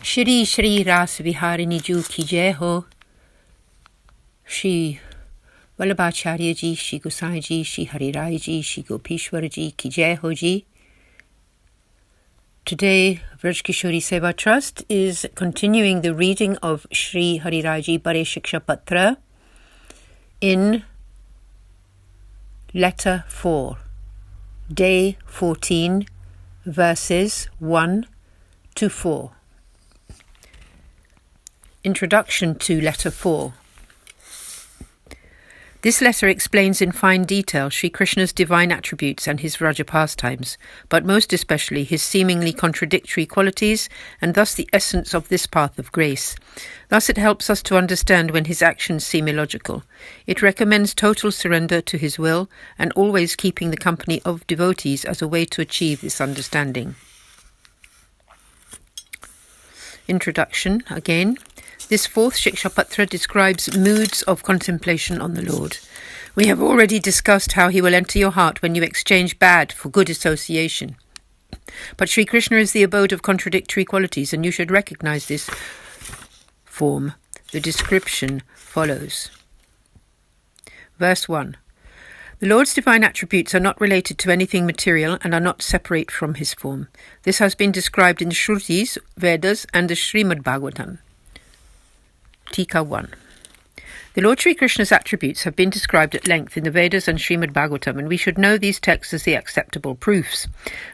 Shri Shri Ras Viharini Ju Ki Jai Ho. Shri Vallabhacharya Ji, Shri Gosai Ji, Shri Hari Rai Ji, Shri Gopishwar Ji Ki Jai Ho Ji. Today, Vraja Kishori Seva Trust is continuing the reading of Shri Hari Rai Ji Bade Shiksha Patr in Letter 4, Day 14, verses 1 to 4. Introduction to Letter 4. This letter explains in fine detail Sri Krishna's divine attributes and his Vraja pastimes, but most especially his seemingly contradictory qualities and thus the essence of this path of grace. Thus it helps us to understand when his actions seem illogical. It recommends total surrender to his will and always keeping the company of devotees as a way to achieve this understanding. Introduction again. This fourth Shiksha Patra describes moods of contemplation on the Lord. We have already discussed how he will enter your heart when you exchange bad for good association. But Sri Krishna is the abode of contradictory qualities, and you should recognize this form. The description follows. Verse 1. The Lord's divine attributes are not related to anything material and are not separate from his form. This has been described in the Shrutis, Vedas, and the Srimad Bhagavatam. Tika 1. The Lord Sri Krishna's attributes have been described at length in the Vedas and Srimad Bhagavatam, and we should know these texts as the acceptable proofs.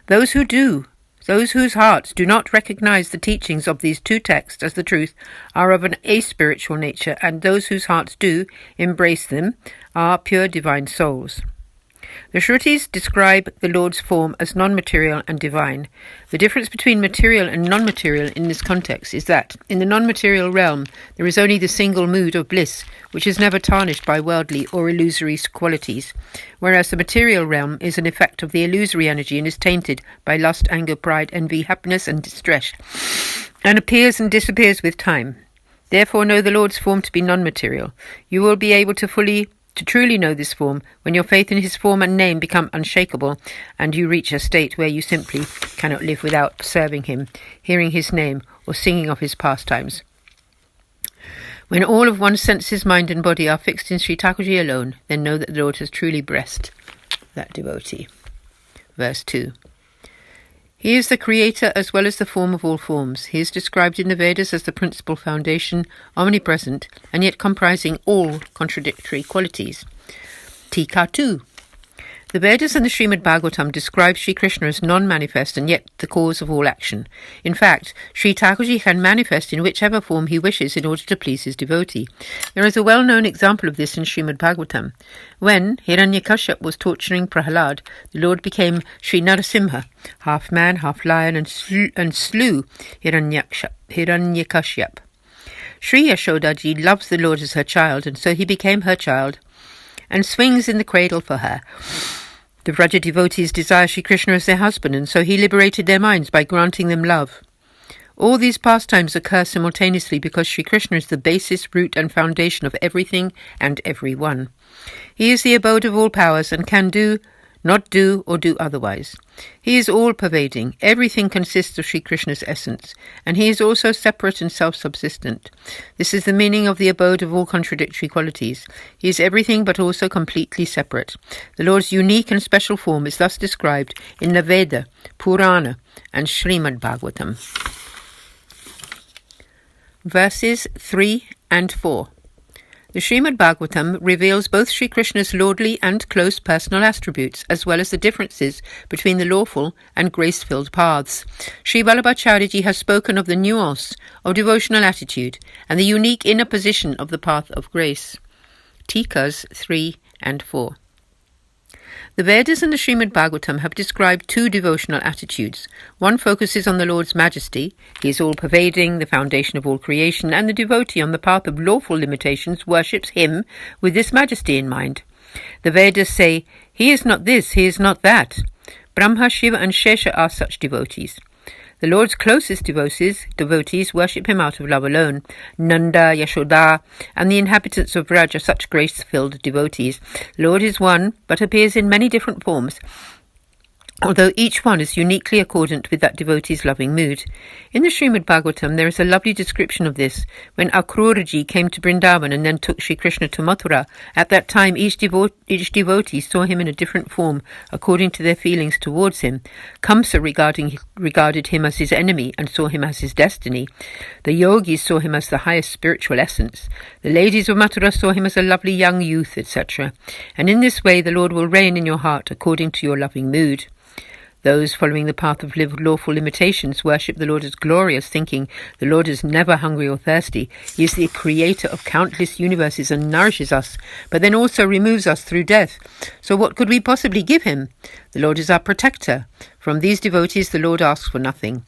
Those whose hearts do not recognize the teachings of these two texts as the truth are of an aspiritual nature, and those whose hearts do embrace them are pure divine souls. The Shrutis describe the Lord's form as non-material and divine. The difference between material and non-material in this context is that, in the non-material realm, there is only the single mood of bliss, which is never tarnished by worldly or illusory qualities, whereas the material realm is an effect of the illusory energy and is tainted by lust, anger, pride, envy, happiness, and distress, and appears and disappears with time. Therefore, know the Lord's form to be non-material. You will be able to truly know this form when your faith in his form and name become unshakable and you reach a state where you simply cannot live without serving him, hearing his name, or singing of his pastimes. When all of one's senses, mind and body are fixed in Sri Thakurji alone, then know that the Lord has truly blessed that devotee. Verse 2. He is the creator as well as the form of all forms. He is described in the Vedas as the principal foundation, omnipresent, and yet comprising all contradictory qualities. Tika 2. The Vedas and the Srimad Bhagavatam describe Sri Krishna as non-manifest and yet the cause of all action. In fact, Sri Thakurji can manifest in whichever form he wishes in order to please his devotee. There is a well-known example of this in Srimad Bhagavatam. When Hiranyakashipu was torturing Prahlad, the Lord became Sri Narasimha, half man, half lion, and slew Hiranyakashipu. Sri Yashodaji loves the Lord as her child, and so he became her child and swings in the cradle for her. The Vraja devotees desire Sri Krishna as their husband, and so he liberated their minds by granting them love. All these pastimes occur simultaneously because Sri Krishna is the basis, root, and foundation of everything and everyone. He is the abode of all powers and can not do or do otherwise. He is all-pervading. Everything consists of Sri Krishna's essence, and he is also separate and self-subsistent. This is the meaning of the abode of all contradictory qualities. He is everything but also completely separate. The Lord's unique and special form is thus described in the Veda, Purana, and Srimad Bhagavatam. Verses 3 and 4. The Srimad Bhagavatam reveals both Sri Krishna's lordly and close personal attributes, as well as the differences between the lawful and grace-filled paths. Sri Vallabhacharya has spoken of the nuance of devotional attitude and the unique inner position of the path of grace. Tikas 3 and 4. The Vedas and the Srimad Bhagavatam have described two devotional attitudes. One focuses on the Lord's majesty. He is all-pervading, the foundation of all creation, and the devotee on the path of lawful limitations worships him with this majesty in mind. The Vedas say, he is not this, he is not that. Brahma, Shiva, and Shesha are such devotees. The Lord's closest devotees worship him out of love alone. Nanda, Yashoda, and the inhabitants of Vraja are such grace-filled devotees. The Lord is one, but appears in many different forms, although each one is uniquely accordant with that devotee's loving mood. In the Srimad Bhagavatam, there is a lovely description of this. When Akruraji came to Vrindavan and then took Sri Krishna to Mathura, at that time each devotee saw him in a different form according to their feelings towards him. Kamsa regarded him as his enemy and saw him as his destiny. The yogis saw him as the highest spiritual essence. The ladies of Mathura saw him as a lovely young youth, etc. And in this way the Lord will reign in your heart according to your loving mood. Those following the path of lawful limitations worship the Lord as glorious, thinking the Lord is never hungry or thirsty. He is the creator of countless universes and nourishes us, but then also removes us through death. So what could we possibly give him? The Lord is our protector. From these devotees the Lord asks for nothing.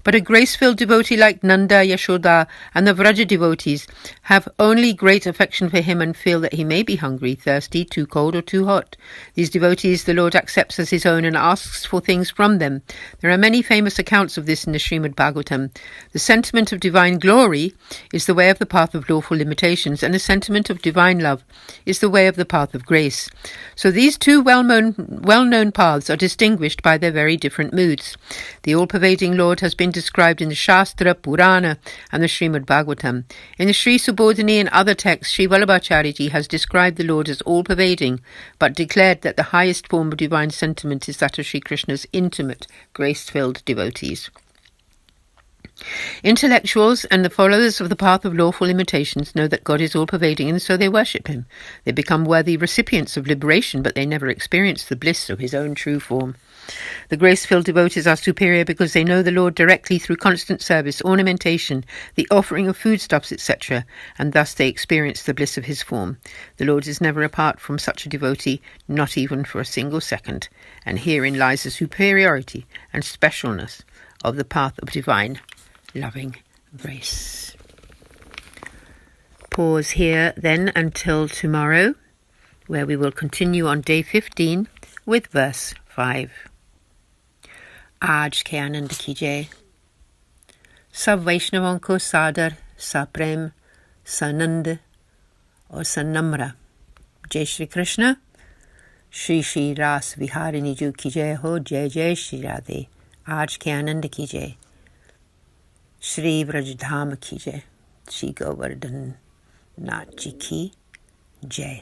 But a grace-filled devotee like Nanda, Yashoda, and the Vraja devotees have only great affection for him and feel that he may be hungry, thirsty, too cold, or too hot. These devotees the Lord accepts as his own and asks for things from them. There are many famous accounts of this in the Srimad Bhagavatam. The sentiment of divine glory is the way of the path of lawful limitations, and the sentiment of divine love is the way of the path of grace. So these two well-known paths are distinguished by their very different moods. The all-pervading Lord has been described in the Shastra, Purana, and the Srimad Bhagavatam. In the Sri Subodhini and other texts, Sri Vallabhacharya has described the Lord as all-pervading, but declared that the highest form of divine sentiment is that of Sri Krishna's intimate, grace-filled devotees. Intellectuals and the followers of the path of lawful limitations know that God is all-pervading, and so they worship him. They become worthy recipients of liberation, but they never experience the bliss of his own true form. The grace-filled devotees are superior because they know the Lord directly through constant service, ornamentation, the offering of foodstuffs, etc., and thus they experience the bliss of his form. The Lord is never apart from such a devotee, not even for a single second, and herein lies the superiority and specialness of the path of divine loving grace. Pause here then until tomorrow, where we will continue on day 15 with verse 5. आज के आनंद कीजिए, सब वैष्णवों को सादर, सप्रेम, सनंद और सन्नम्र जय श्री कृष्ण। श्री श्री रास विहारिणी जी की जय हो। जय जय श्री राधे। आज के आनंद कीजिए, श्री व्रजधाम की जय, श्री गोवर्धन नाथ जी की जय।